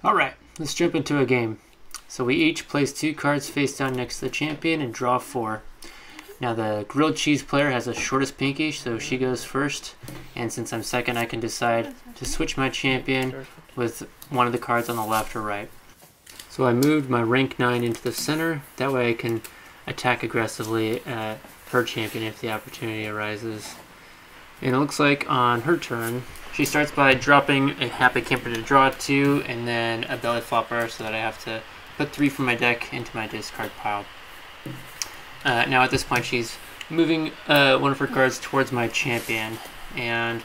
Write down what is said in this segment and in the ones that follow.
Alright, let's jump into a game. So we each place 2 cards face down next to the champion and draw 4. Now the grilled cheese player has the shortest pinky, so she goes first. And since I'm second, I can decide to switch my champion with one of the cards on the left or right. So I moved my rank 9 into the center. That way I can attack aggressively at her champion if the opportunity arises. And it looks like on her turn, she starts by dropping a happy camper to draw 2, and then a belly flopper, so that I have to put 3 from my deck into my discard pile. Now at this point, she's moving one of her cards towards my champion, and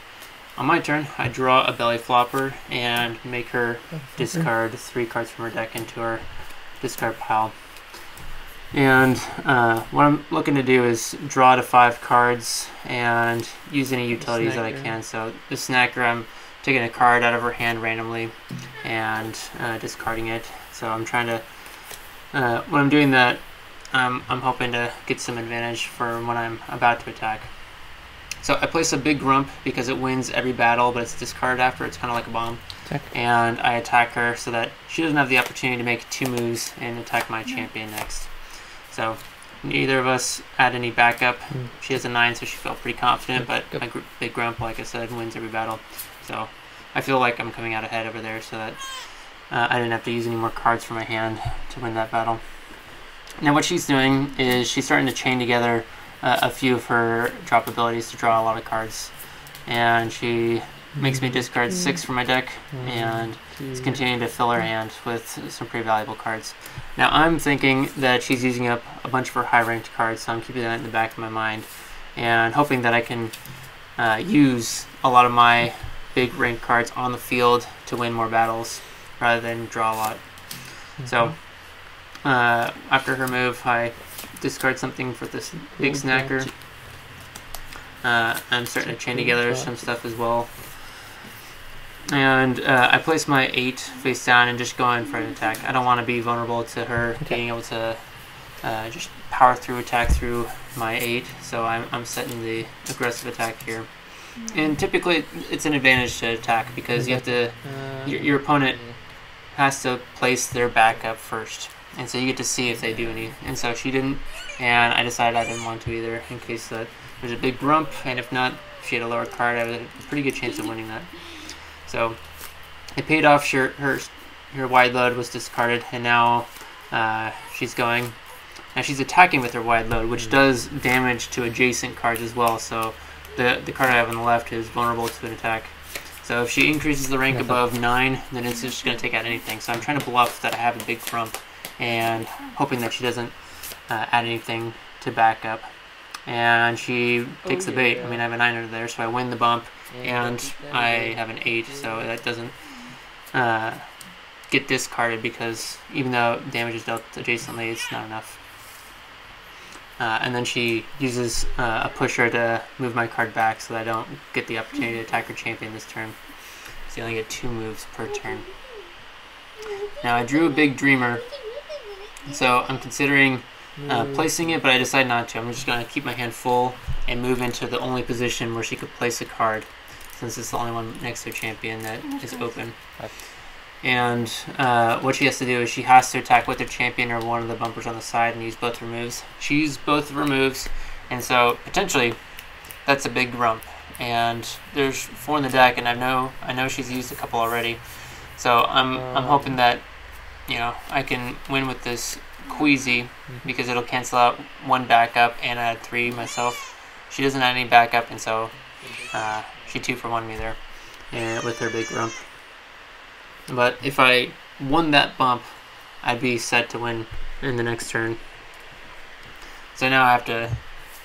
on my turn, I draw a belly flopper and make her discard 3 cards from her deck into her discard pile. And what I'm looking to do is draw to 5 cards and use any utilities that I can. So the snacker, I'm taking a card out of her hand randomly and discarding it. So I'm trying to, when I'm doing that, I'm hoping to get some advantage for when I'm about to attack. So I place a big grump because it wins every battle, but it's discarded after. It's kind of like a bomb. And I attack her so that she doesn't have the opportunity to make 2 moves and attack my champion next. So neither of us add any backup. She has a 9, so she felt pretty confident, but my big grump, like I said, wins every battle. So I feel like I'm coming out ahead over there, so that I didn't have to use any more cards from my hand to win that battle. Now what she's doing is she's starting to chain together a few of her drop abilities to draw a lot of cards. And she makes me discard 6 from my deck, and is continuing to fill her hand with some pretty valuable cards. Now I'm thinking that she's using up a bunch of her high-ranked cards, so I'm keeping that in the back of my mind, and hoping that I can use a lot of my big ranked cards on the field to win more battles, rather than draw a lot. So after her move, I discard something for this big snacker. I'm starting to chain together some stuff as well. And I place my 8 face down and just go in for an attack. I don't want to be vulnerable to her being able to just power through attack through my 8, so I'm setting the aggressive attack here. And typically it's an advantage to attack because you have to, your opponent has to place their backup first, and so you get to see if they do any. And so she didn't, and I decided I didn't want to either, in case that there's a big grump, and if not, if she had a lower card, I had a pretty good chance of winning that. So it paid off. Her wide load was discarded, and now she's going. Now she's attacking with her wide load, which does damage to adjacent cards as well. So the card I have on the left is vulnerable to an attack. So if she increases the rank above 9, then it's just going to take out anything. So I'm trying to bluff that I have a big grump, and hoping that she doesn't add anything to back up. And she takes the bait. I mean, I have a 9 under there, so I win the bump, and I have an 8, so that doesn't get discarded, because even though damage is dealt adjacently, it's not enough. And then she uses a pusher to move my card back so that I don't get the opportunity to attack her champion this turn. So you only get 2 moves per turn. Now I drew a big dreamer, so I'm considering placing it, but I decided not to. I'm just going to keep my hand full and move into the only position where she could place a card, since it's the only one next to her champion that is open. And what she has to do is she has to attack with her champion or one of the bumpers on the side and use both her moves. She used both of her moves, and so potentially that's a big grump. And there's 4 in the deck, and I know she's used a couple already. So I'm hoping that, you know, I can win with this Queasy, because it'll cancel out 1 backup and add 3 myself. She doesn't add any backup, and so she 2-for-1 me there with her big grump. But if I won that bump, I'd be set to win in the next turn. So now I have to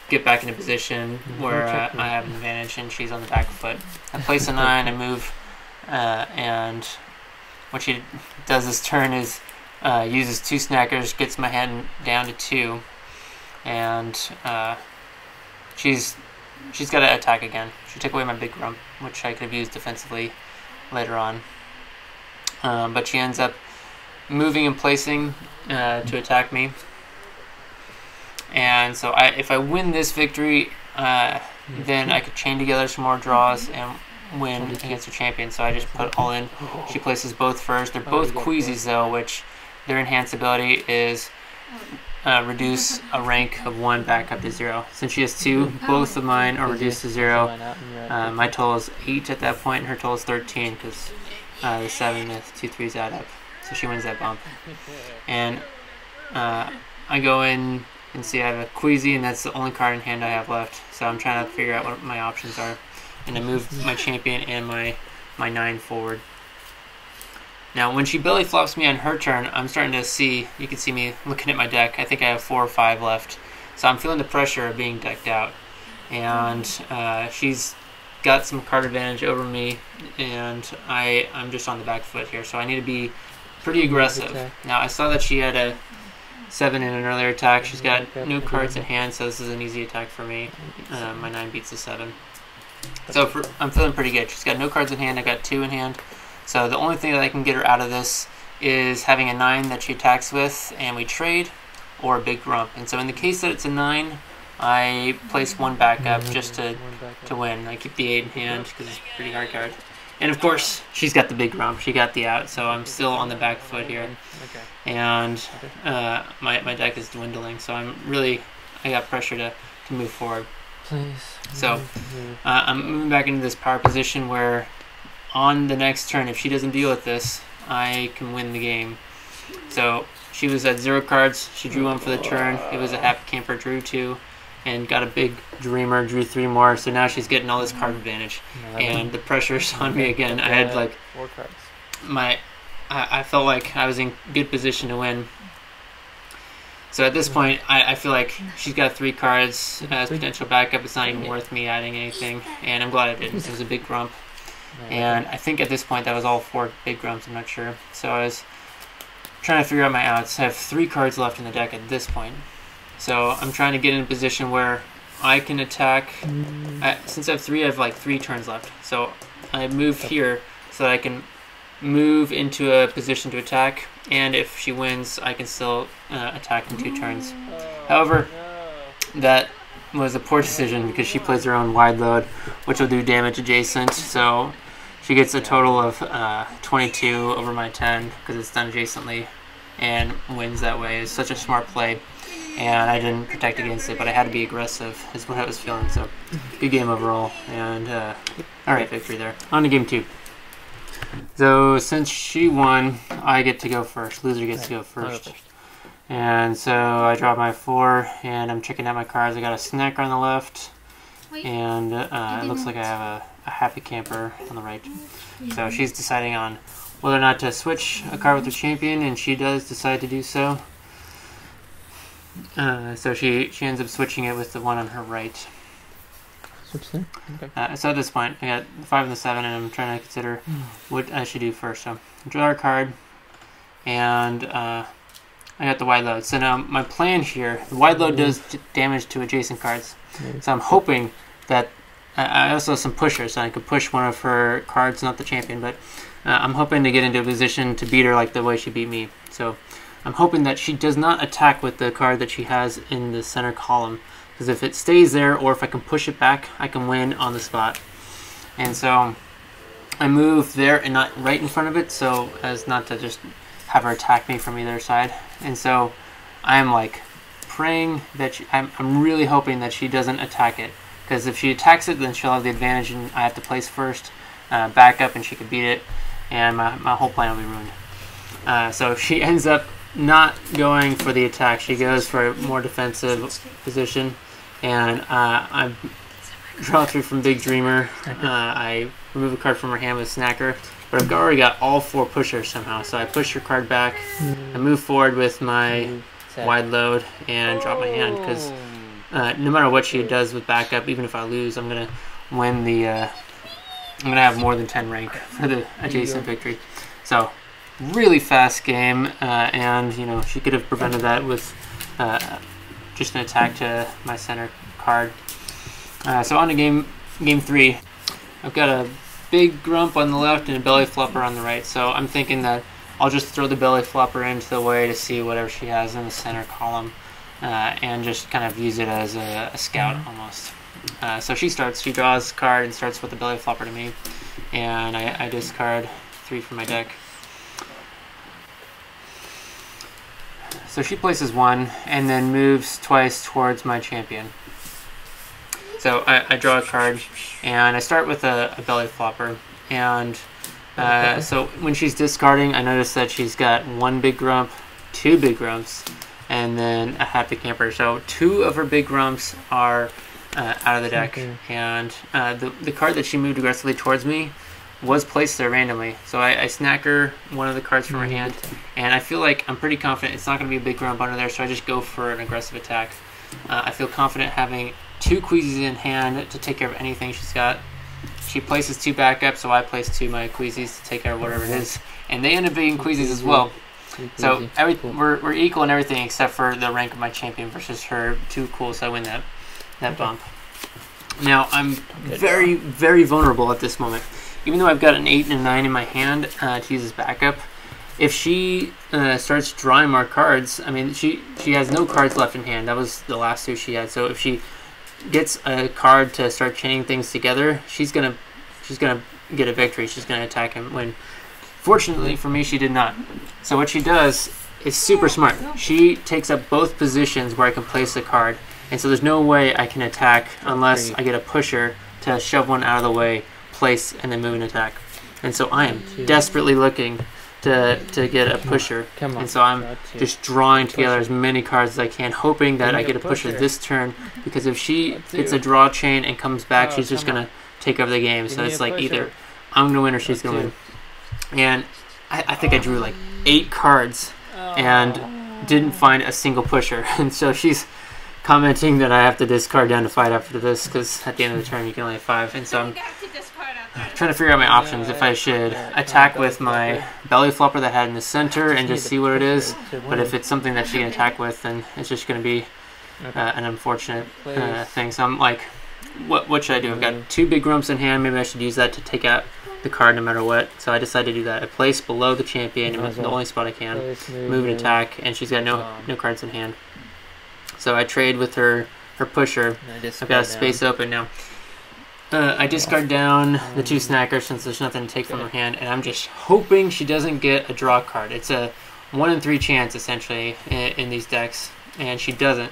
get back into position where I have an advantage and she's on the back foot. I place a 9, I move, and what she does this turn is uses 2 snackers, gets my hand down to 2, and she's got to attack again. She took away my big grump, which I could have used defensively later on. But she ends up moving and placing to attack me. And so if I win this victory, then I could chain together some more draws, and win against her champion, so I just put all in. She places both first. They're both Queasies though, which their enhanced ability is reduce a rank of 1 back up to 0. Since she has 2, both of mine are reduced to 0. My total is 8 at that point, and her total is 13 because the 7 and 2 3s add up. So she wins that bump. And I go in and see I have a Queasy, and that's the only card in hand I have left. So I'm trying to figure out what my options are. And I move my champion and my 9 forward. Now, when she belly flops me on her turn, I'm starting to see, you can see me looking at my deck. I think I have 4 or 5 left. So I'm feeling the pressure of being decked out. And she's got some card advantage over me, and I'm just on the back foot here. So I need to be pretty aggressive. Now, I saw that she had a 7 in an earlier attack. She's got no cards in hand, so this is an easy attack for me. My 9 beats the 7. So I'm feeling pretty good. She's got no cards in hand. I got 2 in hand. So the only thing that I can get her out of this is having a 9 that she attacks with, and we trade, or a big grump. And so in the case that it's a 9, I place 1 back up just to win. I keep the 8 in hand because it's a pretty hard card. And of course, she's got the big grump. She got the out, so I'm still on the back foot here. And my deck is dwindling, so I got pressure to move forward. So I'm moving back into this power position where on the next turn, if she doesn't deal with this, I can win the game. So she was at 0 cards. She drew 1 for the turn. It was a happy camper, drew 2, and got a big dreamer, drew 3 more. So now she's getting all this card advantage, and the pressure's on me again. I had like 4 cards. I felt like I was in good position to win. So at this point, I feel like she's got 3 cards as potential backup. It's not even worth me adding anything, and I'm glad I didn't. It was a big grump. And I think at this point that was all 4 big grumps, I'm not sure. So I was trying to figure out my outs. I have 3 cards left in the deck at this point. So I'm trying to get in a position where I can attack. Since I have 3, I have like 3 turns left. So I moved here so that I can move into a position to attack. And if she wins, I can still attack in 2 turns. However, that was a poor decision because she plays her own wide load, which will do damage adjacent. So she gets a total of 22 over my 10 because it's done adjacently, and wins that way. It's such a smart play, and I didn't protect against it, but I had to be aggressive is what I was feeling. So good game overall, and alright, victory there. On to game 2. So since she won, I get to go first. Loser gets to go first. And so I draw my 4, and I'm checking out my cards. I got a snacker on the left, and it looks like I have a happy camper on the right. So she's deciding on whether or not to switch a card with her champion, and she does decide to do so. So she ends up switching it with the one on her right. Switch there? Okay. So at this point, I got the 5 and the 7, and I'm trying to consider what I should do first. So draw a card, and I got the wide load. So now my plan here, the wide load does damage to adjacent cards. So I'm hoping that I also have some pushers, so I could push one of her cards, not the champion, but I'm hoping to get into a position to beat her like the way she beat me. So I'm hoping that she does not attack with the card that she has in the center column, because if it stays there, or if I can push it back, I can win on the spot. And so I move there and not right in front of it, so as not to just have her attack me from either side. And so I'm like praying that I'm really hoping that she doesn't attack it, because if she attacks it, then she'll have the advantage, and I have to place first, back up, and she could beat it, and my whole plan will be ruined. So she ends up not going for the attack. She goes for a more defensive position, and I draw 3 from Big Dreamer. I remove a card from her hand with Snacker, but I've already got all 4 pushers somehow. So I push her card back, I move forward with my wide load, and drop my hand, because no matter what she does with backup, even if I lose, I'm gonna win the. I'm gonna have more than 10 rank for the adjacent victory. So really fast game, and you know, she could have prevented that with just an attack to my center card. So on to game 3. I've got a big grump on the left and a belly flopper on the right. So I'm thinking that I'll just throw the belly flopper into the way to see whatever she has in the center column, and just kind of use it as a scout almost. So she draws a card and starts with the belly flopper to me. and I discard 3 from my deck. So she places 1 and then moves twice towards my champion. So I draw a card, and I start with a belly flopper. And so when she's discarding, I notice that she's got 1 big grump, 2 big grumps, and then a happy camper. So 2 of her big grumps are out of the deck. And the card that she moved aggressively towards me was placed there randomly. So I snack her 1 of the cards from her hand, and I feel like I'm pretty confident it's not going to be a big grump under there, so I just go for an aggressive attack. I feel confident having 2 Queasies in hand to take care of anything she's got. She places 2 backups, so I place 2 my Queasies to take care of whatever it is, and they end up being Queasies as well. So we're equal in everything except for the rank of my champion versus her. 2 cool, so I win that bump. Now I'm very, very vulnerable at this moment. Even though I've got an 8 and a 9 in my hand to use as backup, if she starts drawing more cards, I mean, she has no cards left in hand. That was the last 2 she had. So if she gets a card to start chaining things together, she's gonna get a victory. She's gonna attack and win. Fortunately for me, she did not. So what she does is super smart. She takes up both positions where I can place a card, and so there's no way I can attack unless I get a pusher to shove 1 out of the way, place, and then move and attack. And so I am desperately looking to get a pusher, and so I'm just drawing together as many cards as I can, hoping that I get a pusher this turn, because if she gets a draw chain and comes back, she's just going to take over the game. So it's like either I'm going to win or she's going to win. And I think I drew like 8 cards and didn't find a single pusher, and so she's commenting that I have to discard down to 5 after this, because at the end of the turn you can only have 5, and so I'm trying to figure out my options. If I should attack with my belly flopper that I had in the center and just see what it is, but if it's something that she can attack with, then it's just going to be an unfortunate thing. So I'm like, what should I do? I've got 2 big grumps in hand. Maybe I should use that to take out the card no matter what. So I decided to do that. I place below the champion, the only spot I can, move and attack, and she's got no cards in hand. So I trade with her pusher. I've got a space open now. I discard down the 2 snackers since there's nothing to take from her hand, and I'm just hoping she doesn't get a draw card. It's a 1 in 3 chance, essentially, in these decks, and she doesn't.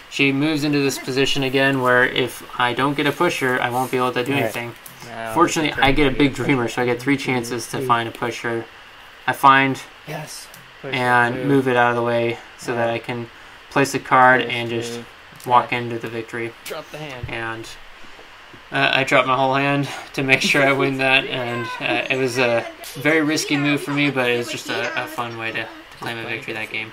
She moves into this position again where if I don't get a pusher, I won't be able to do anything. Fortunately, I get a big dreamer, so I get 3 chances to find a pusher. I find and move it out of the way so that I can place a card and just walk into the victory. Drop the hand. And I dropped my whole hand to make sure I win that, and it was a very risky move for me, but it was just a fun way to claim a victory that game.